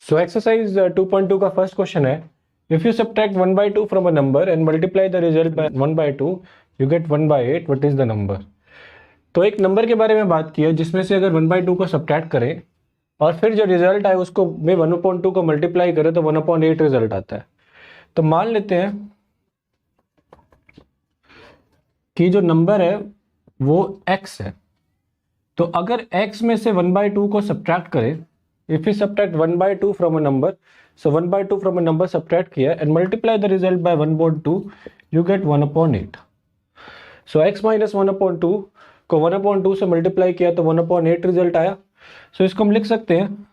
So exercise 2.2 का first question है, if you subtract 1/2 from a number and multiply the result by 1/2 you get 1/8, what is the number? तो एक number के बारे में बात की है जिसमें से अगर 1/2 को सब्ट्रैक्ट करें और फिर जो रिजल्ट आए उसको में 1/2 को मल्टीप्लाई करें तो 1/8 रिजल्ट आता है। तो मान लेते हैं कि जो नंबर है वो x है, तो अगर x में से 1/2 को सब्ट्रैक्ट करें, if we subtract 1/2 from a number, so 1/2 from a number subtract किया and multiply the result by 1/2 you get 1/8। so x minus 1/2 को 1/2 से मल्टीप्लाई किया तो 1/8 रिजल्ट आया। so इसको हम लिख सकते हैं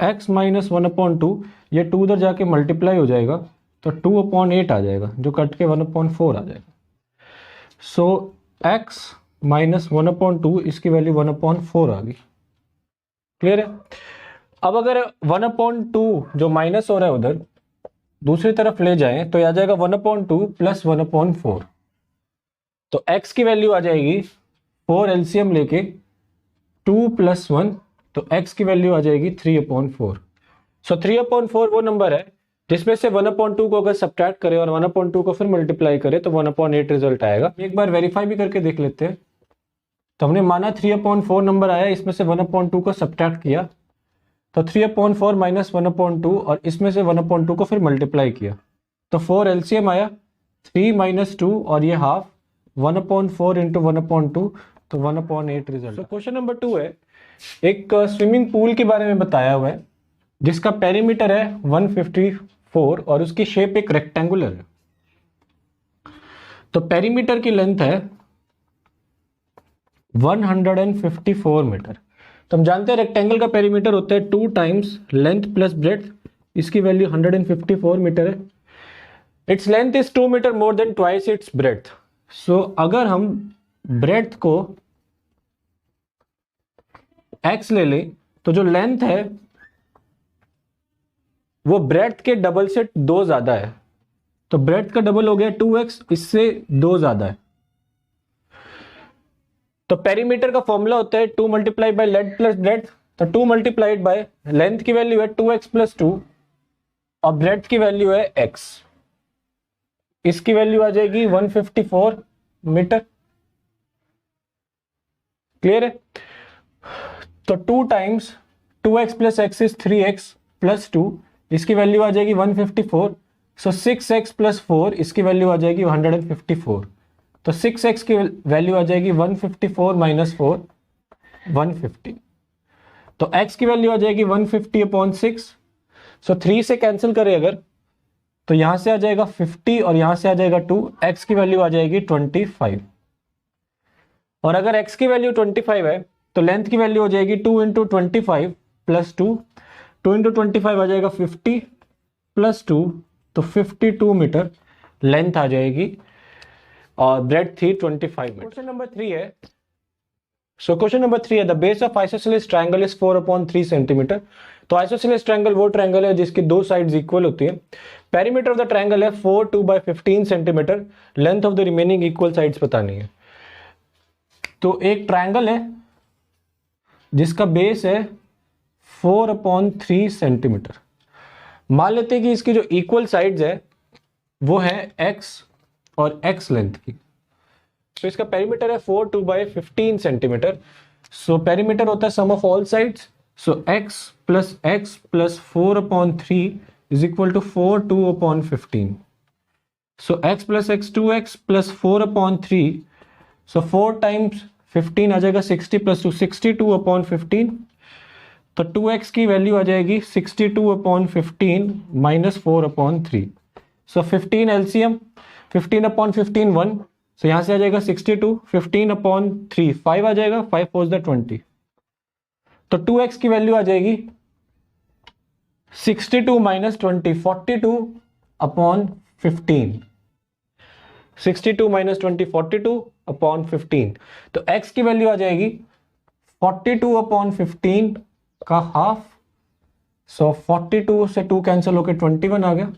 x minus 1/2, ये 2 उधर जाके मल्टीप्लाई हो जाएगा तो 2/8 आ जाएगा जो कट के 1/4 आ जाएगा। so x minus 1/2 इसकी वैल्यू 1/4 आ गई। क्लियर है? अब अगर 1/2 जो माइनस हो रहा है उधर दूसरी तरफ ले जाएं तो आ जाएगा 1/2 प्लस 1/4। तो x की वैल्यू आ जाएगी 4 एलसीएम लेके 2 + 1, तो x की वैल्यू आ जाएगी 3/4। सो 3/4 वो नंबर है जिसमें से 1/2 को अगर सब्ट्रैक्ट करें और 1/2 को फिर मल्टीप्लाई करें तो 1/8 रिजल्ट आएगा। एक बार वेरीफाई भी करके देख लेते हैं। तो हमने माना 3/4 नंबर आया, इसमें से 1/2 को सब्ट्रैक्ट किया तो 3/4 माइनस 1/2 और इसमें से 1/2 को फिर मल्टीप्लाई किया तो 4 एलसीएम आया, 3 - 2 और ये हाफ, 1/4 इंटू 1/2 तो 1/8 रिजल्ट। तो क्वेश्चन नंबर 2 है, एक स्विमिंग पूल के बारे में बताया हुआ है जिसका पेरीमीटर है 154 और उसकी शेप एक रेक्टेंगुलर है। तो पेरीमीटर की लेंथ है 154 मीटर। तो हम जानते हैं रेक्टेंगल का पेरीमीटर होता है 2 टाइम्स लेंथ प्लस ब्रेड्थ, इसकी वैल्यू 154 मीटर है। Its length is 2 metre more than twice its breadth. So अगर हम ब्रेड्थ को x ले लें तो जो लेंथ है वो ब्रेड्थ के डबल से 2 ज्यादा है, तो ब्रेड्थ का डबल हो गया 2x, इससे 2 ज्यादा है। तो पेरीमीटर का फॉर्मूला होता है 2 multiply by length plus breadth, तो 2 मल्टीप्लाइड बाय लेंथ की वैल्यू है 2x + 2 और ब्रेड्थ की वैल्यू है x, इसकी वैल्यू आ जाएगी 154 मीटर। क्लियर है? तो 2 times 2x + x is 3x + 2, इसकी वैल्यू आ जाएगी 154। सो 6x + 4 इसकी वैल्यू आ जाएगी 154, तो 6x की वैल्यू आ जाएगी 154 - 4 150, तो x की वैल्यू आ जाएगी 150/6। सो 3 से कैंसिल करें अगर तो यहां से आ जाएगा 50 और यहां से आ जाएगा 2, x की वैल्यू आ जाएगी 25। और अगर x की वैल्यू 25 है तो लेंथ की वैल्यू हो जाएगी 2 × 25 + 2, 2 × 25 आ जाएगा 50 + 2 तो 52 मीटर लेंथ आ जाएगी और ब्रेड्थ थी 25 मीटर। क्वेश्चन नंबर 3 है, सो क्वेश्चन नंबर 3 है the base of isosceles triangle is 4/3 centimetre. तो आइसोसेलेस ट्रायंगल वो ट्रायंगल है जिसकी 2 साइड्स इक्वल होती है। पेरीमीटर ऑफ द ट्रायंगल है 4 2/15 centimetre, length of the remaining equal sides बतानी है। तो एक ट्रायंगल है जिसका बेस है 4/3 सेंटीमीटर। मान लेते हैं कि इसकी जो इक्वल साइड्स है वो है x और x लेंथ की। तो इसका पेरीमीटर है 4 2/15 सेंटीमीटर। सो पेरीमीटर होता है sum of all sides, so x + x + 4/3 is equal to 4 2/15। So x + x 2x + 4/3, so 4 times 15 आ जाएगा 60 + 2 62/15, तो 2x की वैल्यू आ जाएगी 62/15 - 4/3। सो 15 एलसीएम, 15/15 1, सो यहां से आ जाएगा 62, 15/3 5 आ जाएगा, 5 4 = 20, तो 2x की वैल्यू आ जाएगी 62 - 20 42/15, 62 - 20 42/15, तो x की वैल्यू आ जाएगी 42/15 का हाफ। सो 42 से 2 कैंसिल होकर 21 आ गया,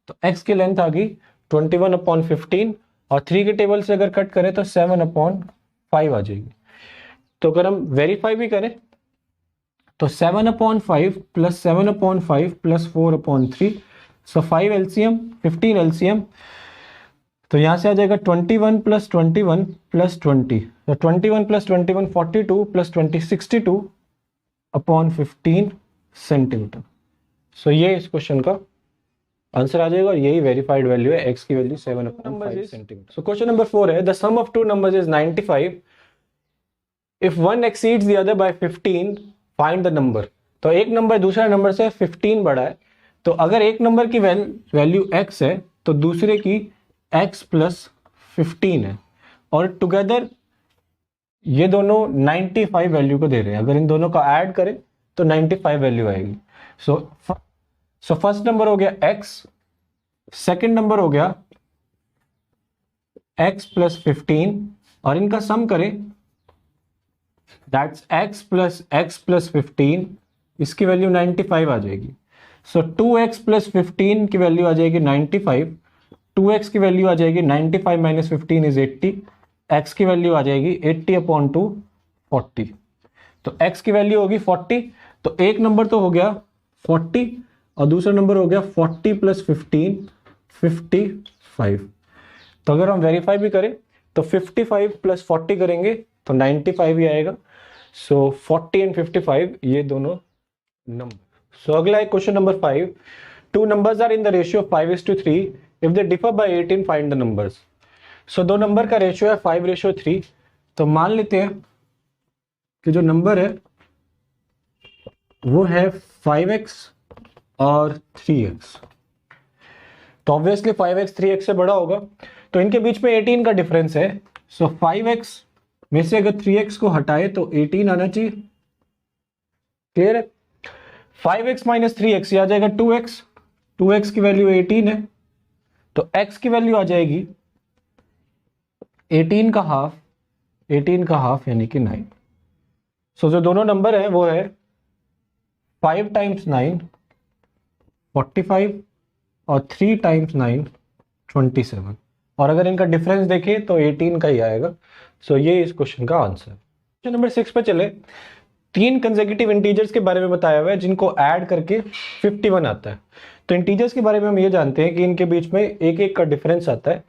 तो x की लेंथ आ गई 21/15 और 3 के टेबल से अगर कट करें तो 7/5 आ जाएगी। तो अगर हम वेरीफाई भी करें तो 7/5 प्लस 7/5 प्लस 4/3, सो 5 एलसीएम 15 एलसीएम, तो यहां से आ जाएगा 21 प्लस 21 प्लस 20, तो 21 प्लस 21 42 प्लस 20 62/15 सेंटीमीटर। सो ये इस क्वेश्चन का आंसर आ जाएगा और यही वेरीफाइड वैल्यू है, x की value 7/5 centimetre. So question number 4 है, the sum of two numbers is 95, if one exceeds the other by 15 find the number. तो एक नंबर दूसरे नंबर से 15 बड़ा है, तो अगर एक नंबर की वैल्यू x है तो दूसरे की x प्लस 15 है, और टुगेदर ये दोनों 95 वैल्यू को दे रहे हैं। अगर इन दोनों का ऐड करें तो 95 वैल्यू आएगी। सो फर्स्ट नंबर हो गया x, सेकंड नंबर हो गया x प्लस 15, और इनका सम करें दैट्स x प्लस 15, इसकी वैल्यू 95 आ जाएगी। सो 2x प्लस 15 की वैल्यू आ जाएगी 95, 2x की वैल्यू आ जाएगी 95 माइनस 15 इज 80, x की वैल्यू आ जाएगी 80/2 40। तो x की वैल्यू होगी 40, तो एक नंबर तो हो गया 40 और दूसरा नंबर हो गया 40 प्लस 15 55। तो अगर हम वेरीफाई भी करें तो 55 प्लस 40 करेंगे तो 95 ही आएगा। सो 40 एंड 55 ये दोनों नंबर। सो अगला है question number 5, two numbers are in the ratio 5:3, if they differ by 18 find the numbers. So दो नंबर का रेशियो है 5:3, तो मान लेते हैं कि जो नंबर है वो है 5x और 3x, तो ऑब्वियसली 5x 3x से बड़ा होगा, तो इनके बीच में 18 का डिफरेंस है। सो 5x में से अगर 3x को हटाए तो 18 आना चाहिए। क्लियर है? 5x माइनस 3x आ जाएगा 2x, 2x की वैल्यू 18 है, तो x की वैल्यू आ जाएगी 18 का हाफ, 18 का हाफ यानी कि 9। सो जो दोनों नंबर है वो है 5 टाइम्स 9 45 और 3 टाइम्स 9 27, और अगर इनका डिफरेंस देखें तो 18 का ही आएगा। सो ये इस क्वेश्चन का आंसर। क्वेश्चन नंबर 6 पे चले, तीन कंसेक्यूटिव इंटीजर्स के बारे में बताया हुआ है जिनको ऐड करके 51 आता है। तो इंटीजर्स के बारे में हम ये जानते हैं कि इनके बीच में एक एक का डिफरेंस आता है।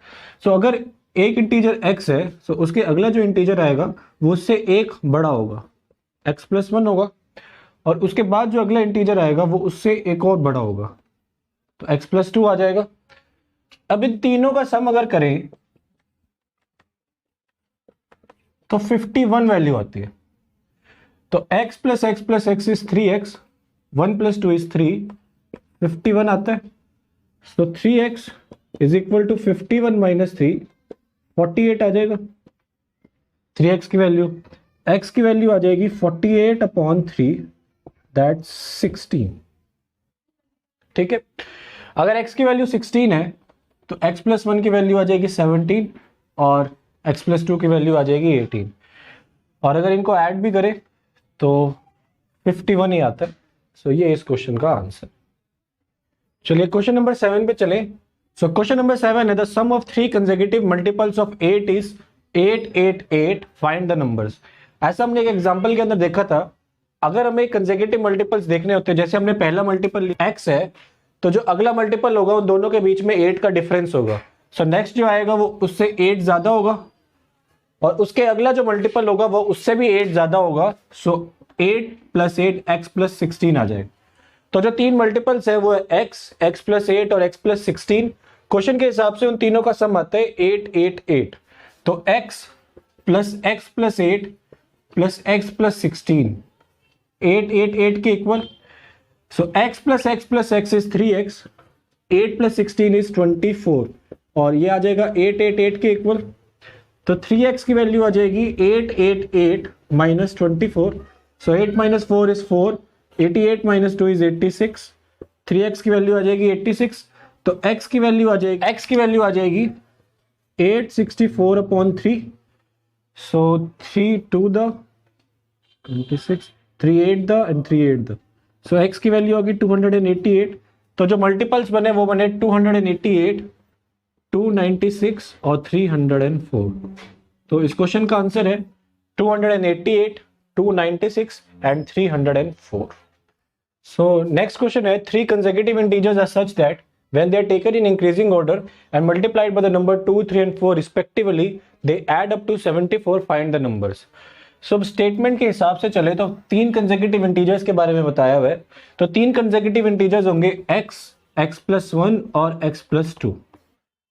सो अगर एक इंटीजर x है तो उसके अगला जो इंटीजर आएगा वो उससे एक बड़ा होगा, x प्लस 1 होगा, और उसके बाद जो अगला इंटीजर आएगा वो उससे एक और बड़ा होगा, तो x प्लस 2 आ जाएगा। अब इन तीनों का सम अगर करें तो 51 वैल्यू आती है। तो x plus x is 3x, 1 plus 2 is 3, 51 आता है। तो 3x is equal to 51 minus 3, 48 आ जाएगा। 3x की वैल्यू, x की वैल्यू आ जाएगी 48/3, दैट्स 16। ठीक है, अगर x की वैल्यू 16 है तो x प्लस 1 की वैल्यू आ जाएगी 17 और x प्लस 2 की वैल्यू आ जाएगी 18, और अगर इनको ऐड भी करें तो 51 ही आता है। सो ये इस क्वेश्चन का आंसर। चलिए क्वेश्चन नंबर 7 पे चले। सो क्वेश्चन नंबर 7 है, the sum of 3 consecutive multiples of 8 is 8 8 8, find the numbers. ऐसा हमने एक एग्जांपल के अंदर देखा था। अगर हमें कंसेक्यूटिव मल्टीपल्स देखने होते हैं, जैसे हमने पहला मल्टीपल x है तो जो अगला मल्टीपल होगा उन दोनों के बीच में 8 का डिफरेंस होगा। सो नेक्स्ट जो आएगा वो उससे 8 ज्यादा होगा, और उसके अगला जो मल्टीपल होगा वो उससे भी 8 ज्यादा होगा। सो 8 प्लस 8 x प्लस 16 आ जाएगा। तो जो तीन मल्टीपल्स है वो है x प्लस 8 और x प्लस 16। क्वेश्चन के हिसाब से उन तीनों का सम आता है 8 8 8। तो x plus 8 plus x plus 16, 8 8 8 के equal. So x plus x is 3x, 8 plus 16 is 24, और ये आ जाएगा 8 8 8 के इक्वल। तो 3x की वैल्यू आ जाएगी 8 8 8 minus 24। So 8 minus 4 is 4, 88 minus 2 is 86, 3x की वैल्यू आ जाएगी 86। तो x की वैल्यू आ जाएगी 864/3। सो 3 2 the 26, 3 8 the end 3 8 the. So x की वैल्यू होगी 288। तो जो मल्टीपल्स बने वो बने 288, 296 और 304। तो इस क्वेश्चन का आंसर है 288, 296 एंड 304। So next question है, three consecutive integers are such that when they are taken in increasing order and multiplied by the number 2, 3 and 4 respectively, they add up to 74. Find the numbers. So statement के हिसाब से चले तो तीन consecutive integers के बारे में बताया हुआ है। तो तीन कंसेक्यूटिव इंटीजर्स होंगे x, x+1 और x+2।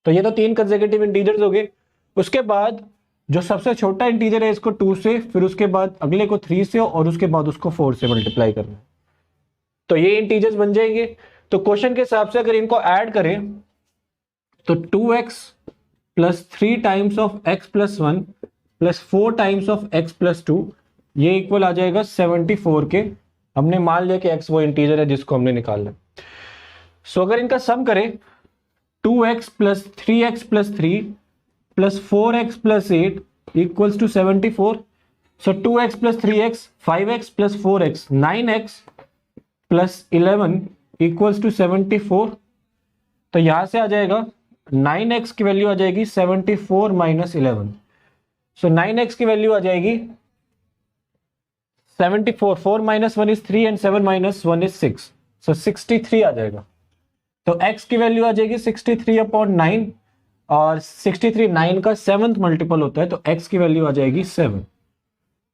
तो ये तो तीन कंसेक्यूटिव इंटीजर्स हो गए। उसके बाद जो सबसे छोटा इंटीजर है इसको 2 से, फिर उसके बाद अगले को 3 से और उसके बाद उसको 4 से मल्टीप्लाई करना है। तो ये इंटीजर्स बन जाएंगे। तो क्वेश्चन के हिसाब से अगर इनको ऐड करें तो 2x plus 3 times of x+1 plus 4 times of x+2 ये इक्वल आ जाएगा 74 के। हमने मान लिया कि x वो इंटीजर है जिसको हमने निकालना है। सो अगर इनका सम करें 2x plus 3x plus 3 plus 4x plus 8 equals to 74। So 2x plus 3x 5x plus 4x 9x plus 11 equals to 74। तो यहां से आ जाएगा 9x की वैल्यू आ जाएगी 74 माइनस 11। सो 9x की वैल्यू आ जाएगी 74, 4 minus 1 is 3 and 7 minus 1 is 6। सो 63 आ जाएगा। तो x की वैल्यू आ जाएगी 63/9 और 63 9 का 7th मल्टीपल होता है तो x की वैल्यू आ जाएगी 7।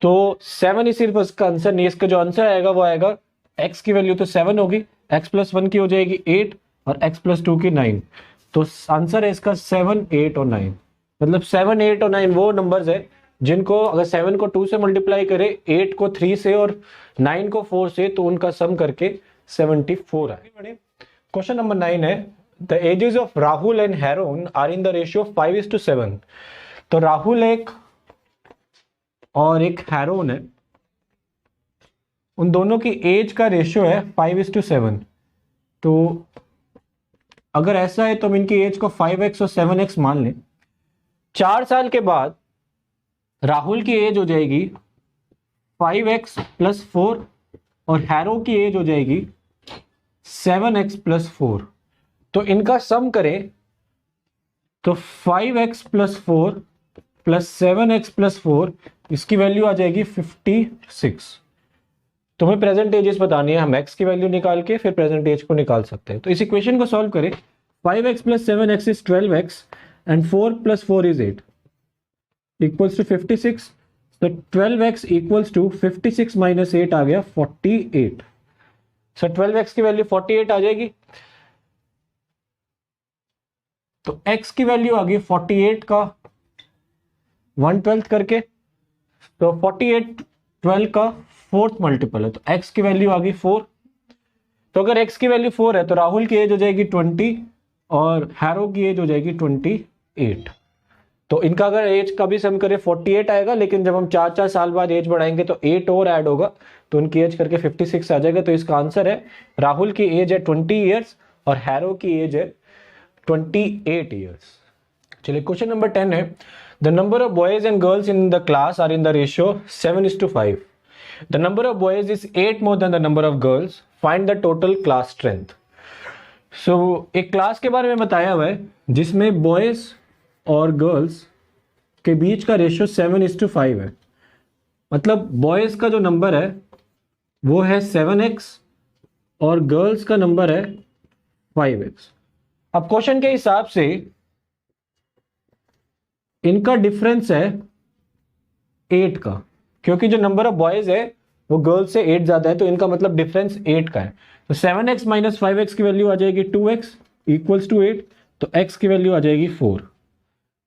तो 7 ही सिर्फ इसका आंसर नहीं, इसका जो आंसर आएगा वो आएगा x की वैल्यू तो 7 होगी, x+1 की हो जाएगी 8 और x+2 की 9। तो आंसर है इसका 7, 8 और 9। मतलब 7, 8 और 9 वो नंबर्स है जिनको अगर 7 को 2 से मल्टीप्लाई करे, 8 को 3 से और 9 को 4 से, तो उनका सम करके 74 आए। क्वेश्चन नंबर 9 है, the ages of Rahul and Haroon are in the ratio 5:7। तो राहुल एक और एक हैरोन है, उन दोनों की एज का रेशियो है 5:7। तो अगर ऐसा है तो हम इनकी एज को 5x और 7x मान लें। 4 साल के बाद राहुल की एज हो जाएगी 5x प्लस 4 और हैरो की एज हो जाएगी 7x प्लस 4। तो इनका सम करें तो 5x plus 4 plus 7x plus 4 इसकी वैल्यू आ जाएगी 56। तुम्हें प्रेजेंट एजेस बतानी है, हम x की वैल्यू निकाल के फिर प्रेजेंट एज को निकाल सकते हैं। तो इस इक्वेशन को सॉल्व करें। 5x plus 7x is 12x and 4 plus 4 is 8 equals to 56। तो 12x इक्वल्स टू 56 माइनस 8 आ गया 48। सो 12x की वैल्यू 48 आ जाएगी। तो x की वैल्यू आ गई 48 का 1/12 करके, तो 48 12 का 4th मल्टीपल है, तो x की वैल्यू आ गई 4। तो अगर x की वैल्यू 4 है तो राहुल की एज हो जाएगी 20 और हैरो की एज हो जाएगी 28। तो इनका अगर एज का भी सम करें 48 आएगा, लेकिन जब हम 4 साल बाद एज बढ़ाएंगे तो 8 और ऐड होगा तो उनकी एज करके 56 आ जाएगा। तो इसका आंसर है राहुल की एज है 20 ईयर्स और हैरो की एज है 28 ईयर्स। चलिए क्वेश्चन नंबर 10 है, the number of boys and girls in the class are in the ratio 7:5। The number of boys is 8 more than the number of girls, find the total class strength. So एक class के बारे में बताया हुआ है जिसमें boys और girls के बीच का रेशियो 7:5 है। मतलब बॉयज का जो नंबर है वो है 7x और गर्ल्स का नंबर है 5x। अब क्वेश्चन के हिसाब से इनका डिफरेंस है 8 का, क्योंकि जो नंबर ऑफ बॉयज है वो गर्ल्स से 8 ज्यादा है, तो इनका मतलब डिफरेंस 8 का है। तो 7x माइनस 5x की वैल्यू आ जाएगी 2x इक्वल्स टू 8, तो x की वैल्यू आ जाएगी 4।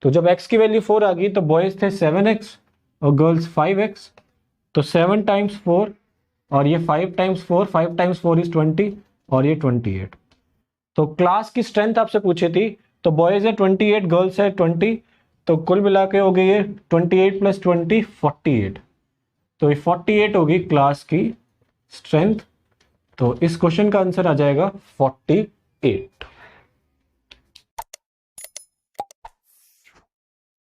तो जब x की वैल्यू 4 आ गई तो बॉयज थे 7x और गर्ल्स 5x, तो 7 टाइम्स 4 और ये 5 टाइम्स 4, 5 टाइम्स 4 इज 20 और ये 28। तो क्लास की स्ट्रेंथ आपसे पूछी थी, तो बॉयज है 28, गर्ल्स है 20, तो कुल मिला के हो गई है 28 प्लस 20 48। तो ये 48 होगी क्लास की स्ट्रेंथ। तो इस क्वेश्चन का आंसर आ जाएगा 48।